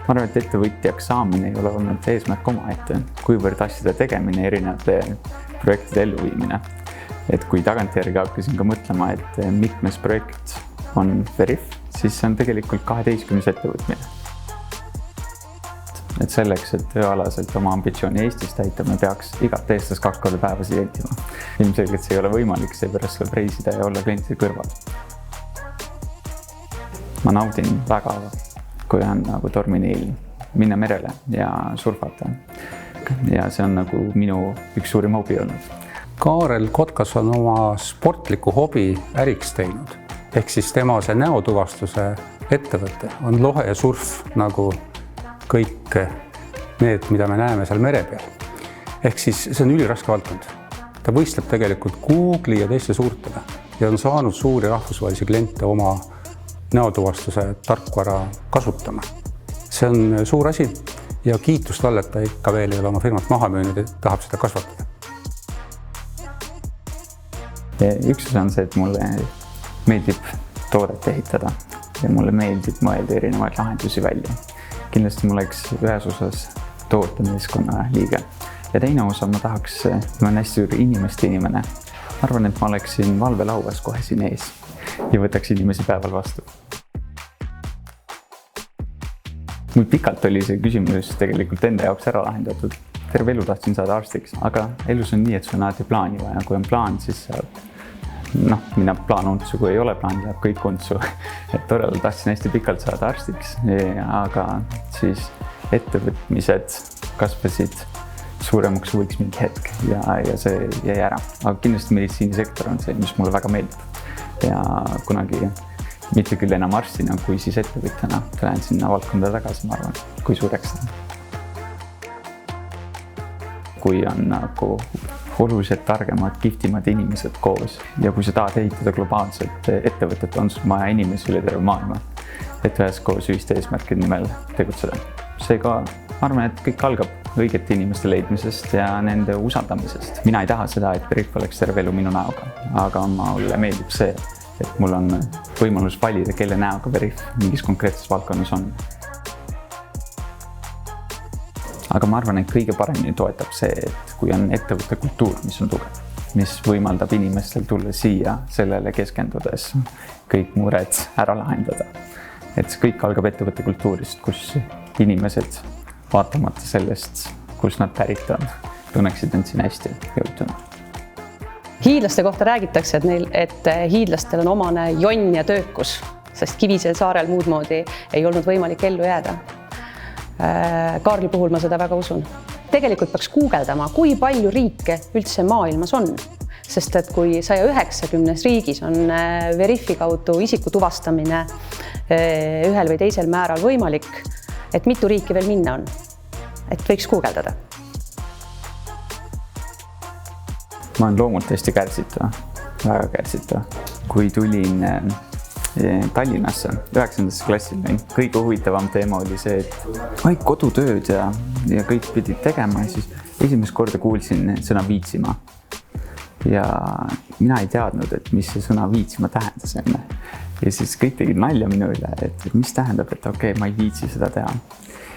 Ma arvan, et ettevõtjaks saamine ei ole olnud eesmärk omaette, kuivõrd asjade tegemine, erinevate projektide elluviimine. Et kui tagantjärgi hakkasin ka mõtlema, et mitmes projekt on Veriff, siis see on tegelikult 12 ettevõtmine. Et selleks, et tööalaselt oma ambitsiooni Eestis täita, me peaks igat eestlast 2 korda päevas klientima. Ilmselgelt see ei ole võimalik, seepärast tuleb reisida ja olla klientide kõrval. Ma naudin väga, kui on nagu tormine ilm, minna merele ja surfata. Ja see on nagu minu üks suurim hobi olnud. Kaarel Kotkas on oma sportliku hobi äriks teinud. Ehk siis tema see näotuvastuse ettevõte on lohe ja surf nagu kõik need, mida me näeme seal mere peal. Ehk siis see on üliraske valdkond. Ta võistleb tegelikult Google'i ja teiste suurtega ja on saanud suuri rahvusvahelisi kliente oma näotuvastuse tarkvara kasutama. See on suur asi ja kiitust talle, et ta ikka veel ei ole oma firmat maha müünud ja tahab seda kasvatada. Üks on see, et mulle meeldib toodet ehitada ja mulle meeldib mõelda erinevaid lahendusi välja. Kindlasti mul oleks ühes osas tootemeeskonna liige. Ja teine osa ma olen hästi suur inimeste inimene. Arvan, et ma oleksin valvelauas kohe siin ees ja võtaks inimesi päeval vastu. Mul pikalt oli see küsimus tegelikult enda jaoks ära lahendatud. Terve elu tahtsin saada arstiks, aga elus on nii, et sul on alati plaani vaja. Kui on plaan, siis saab minna plaan untsu, kui ei ole plaan, läheb kõik untsu. Et torel tahtsin hästi pikalt saada arstiks, aga siis ettevõtmised kasvasid suuremaks võiks mingi hetk ja see jäi ära. Aga kindlasti meditsiinisektor on see, mis mulle väga meeldib. Ja kunagi mitte küll enam arstina, kui siis ettevõtjana lähen sinna valdkonda tagasi, ma arvan, kui suureks seda. Kui on nagu oluliselt targemad, kihvtimad inimesed koos ja kui sa tahad ehitada globaalset ettevõtet, on sul vaja inimesi üle terve maailma, et üheskoos ühiste eesmärkide nimel tegutseda. Seega arvan, et kõik algab õigete inimeste leidmisest ja nende usaldamisest. Mina ei taha seda, et Veriff oleks terve elu minu näoga, aga mulle meeldib see, et mul on võimalus valida, kelle näoga Veriff mingis konkreetses valdkonnas on. Aga ma arvan, et kõige paremini toetab see, et kui on ettevõtte kultuur, mis on tugev, mis võimaldab inimestel tulla siia sellele keskendudes kõik mured ära lahendada. Et see kõik algab ettevõtte kultuurist, kus inimesed vaatamata sellest, kus nad pärit on, tunneksid end siin hästi jõutuna. Hiidlaste kohta räägitakse, et hiidlastel on omane jonn ja töökus, sest Kivisel saarel muud moodi ei olnud võimalik ellu jääda. Kaarli puhul ma seda väga usun. Tegelikult peaks guugeldama, kui palju riike üldse maailmas on. Sest et kui 190 riigis on Veriffi kaudu isiku tuvastamine ühel või teisel määral võimalik, et mitu riiki veel minna on. Et võiks guugeldada. Ma olen loomult hästi kärsitav, väga kärsitav. Kui tulin Tallinnasse 9. klassil, kõige huvitavam teema oli see, et kodutööd ja kõik pidid tegema ja siis esimest korda kuulsin sõna viitsima. Ja mina ei teadnud, et mis see sõna viitsima tähendas enne. Ja siis kõik tegid nalja minu üle, et mis tähendab, et okei, ma ei viitsi seda teha.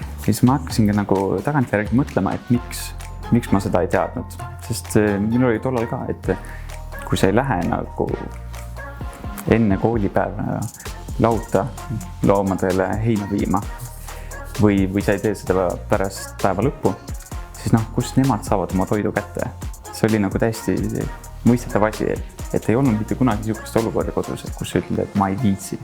Ja siis ma hakkasin ka nagu tagantjärgi mõtlema, et miks ma seda ei teadnud. Sest minul oli tollal ka, et kui sa ei lähe nagu enne koolipäeva lauta loomadele heina viima või sa ei tee seda pärast päeva lõppu, siis kust nemad saavad oma toidu kätte. See oli nagu täiesti mõistetav asi, et ei olnud mitte kunagi niisugust olukorda kodus, kus sa ütled, et ma ei viitsi.